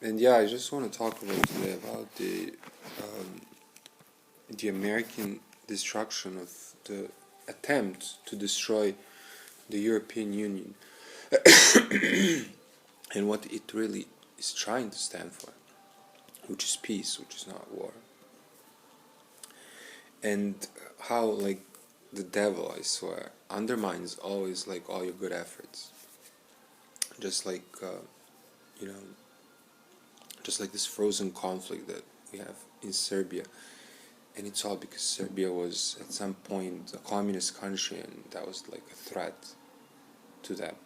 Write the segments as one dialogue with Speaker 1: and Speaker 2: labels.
Speaker 1: And yeah, I just want to talk about today about the American destruction of the attempt to destroy the European Union and what it really is trying to stand for, which is peace, which is not war. And how, like, the devil, I swear, undermines always, like, all your good efforts. Just like, you know, just like this frozen conflict that we have in Serbia. And it's all because Serbia was at some point a communist country, and that was like a threat to them.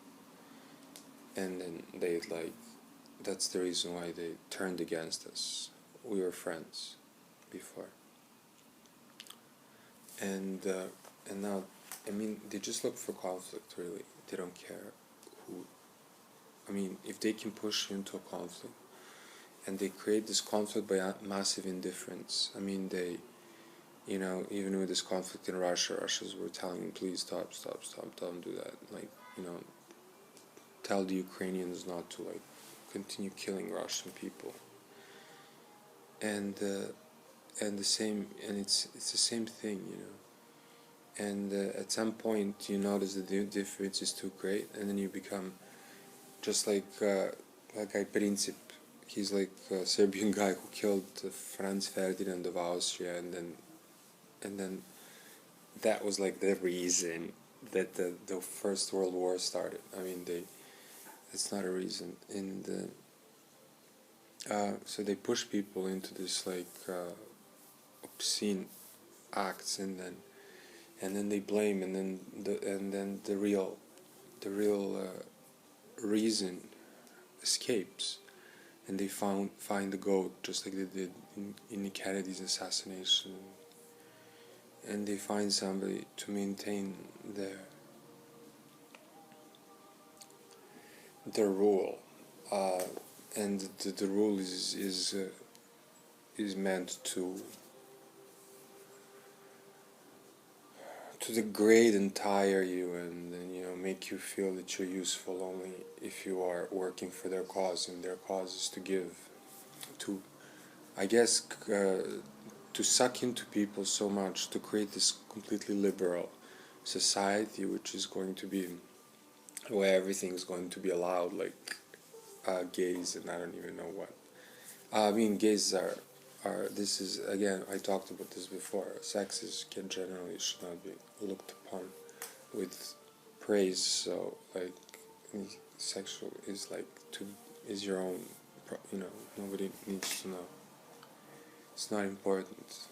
Speaker 1: And then they, like, that's the reason why they turned against us. We were friends before. And now, I mean, they just look for conflict, really. They don't care who. I mean, if they can push you into a conflict, and they create this conflict by massive indifference. I mean, they, you know, even with this conflict in Russia, Russians were telling them, please stop, don't do that. Like, you know, tell the Ukrainians not to, like, continue killing Russian people. And the same, and it's the same thing, you know. And at some point, you notice that the difference is too great, and then you become just like guy Princip. He's like a Serbian guy who killed Franz Ferdinand of Austria, and then that was like the reason that the First World War started. I mean, it's not a reason. And so they push people into this, like, obscene acts, and then they blame, and then the real reason escapes, and they find the goat, just like they did in Kennedy's assassination, and they find somebody to maintain their rule, and the rule is meant to degrade and tire you, and then, you know, make you feel that you're useful only if you are working for their cause, and their cause is to give, to, I guess, to suck into people so much, to create this completely liberal society, which is going to be where everything's going to be allowed, like gays, and I don't even know what. I mean, gays are this is, again, I talked about this before, sex generally should not be looked upon with praise, so, like, sexual is is your own, you know, nobody needs to know. It's not important.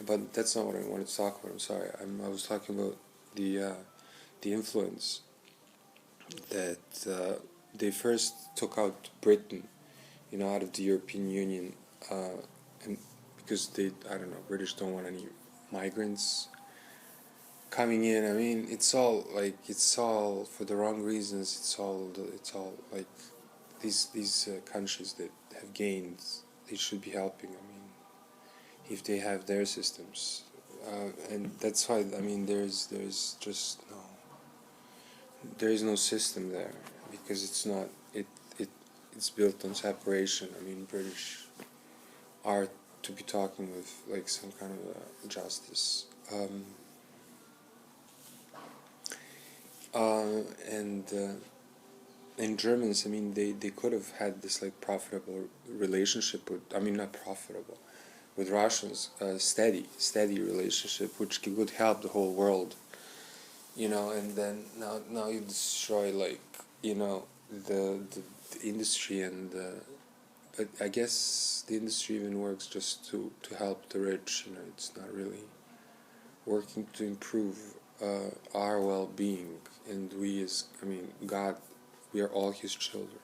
Speaker 1: But that's not what I wanted to talk about. I'm sorry. I was talking about the influence that they first took out Britain, you know, out of the European Union, and because I don't know, British don't want any migrants coming in. I mean, it's all for the wrong reasons. It's all like these countries that have gained, they should be helping. I mean, if they have their systems, and that's why, I mean, there is no system there, because it's built on separation. I mean, British are to be talking with, like, some kind of justice, and Germans, I mean, they could have had this, like, profitable relationship with, I mean, not profitable, with Russians, steady relationship, which could help the whole world, you know. And then now you destroy, like, you know, the industry, and but I guess the industry even works just to help the rich, you know. It's not really working to improve our well-being, and God, we are all His children.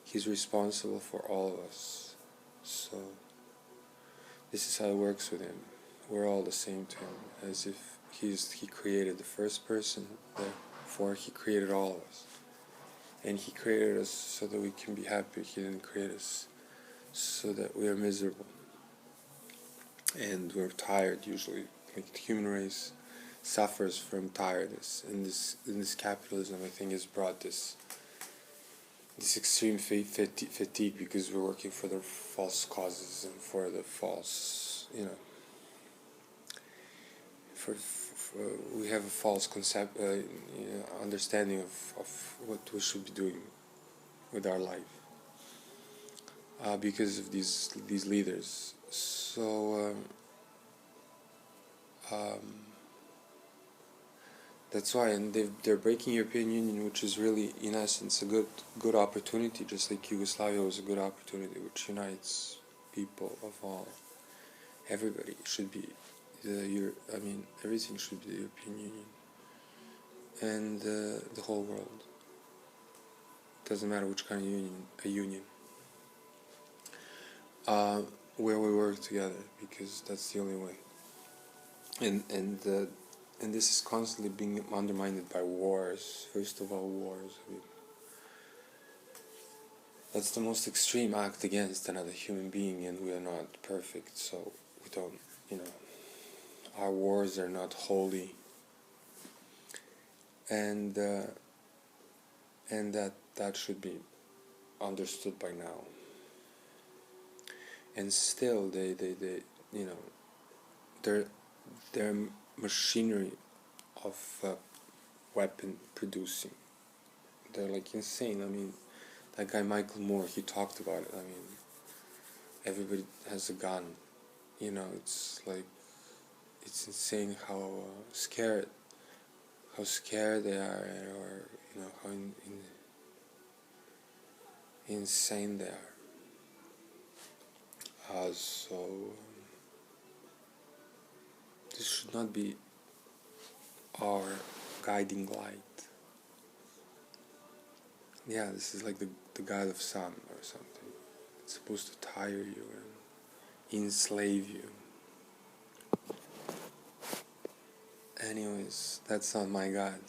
Speaker 1: He's responsible for all of us, so this is how it works with Him. We're all the same to Him, as if He created the first person, therefore He created all of us. And He created us so that we can be happy. He didn't create us so that we are miserable. And we're tired usually. Like, the human race suffers from tiredness. And this capitalism, I think, has brought this this extreme fatigue because we're working for the false causes and for the false, we have a false understanding of what we should be doing with our life because of these leaders. So that's why, and they're breaking European Union, which is really, in essence, a good opportunity, just like Yugoslavia was a good opportunity, which unites people of all. Everybody should be everything should be the European Union, and the whole world. Doesn't matter which kind of union, where we work together, because that's the only way. And this is constantly being undermined by wars. First of all, wars. That's the most extreme act against another human being, and we are not perfect, so we don't, our wars are not holy, and that should be understood by now. And still, their machinery of weapon producing, they're like insane. That guy Michael Moore, he talked about it. Everybody has a gun. It's like, it's insane how scared they are, or how insane they are. So this should not be our guiding light. Yeah, this is like the god of sun or something. It's supposed to tire you and enslave you. Anyways, that's not my god.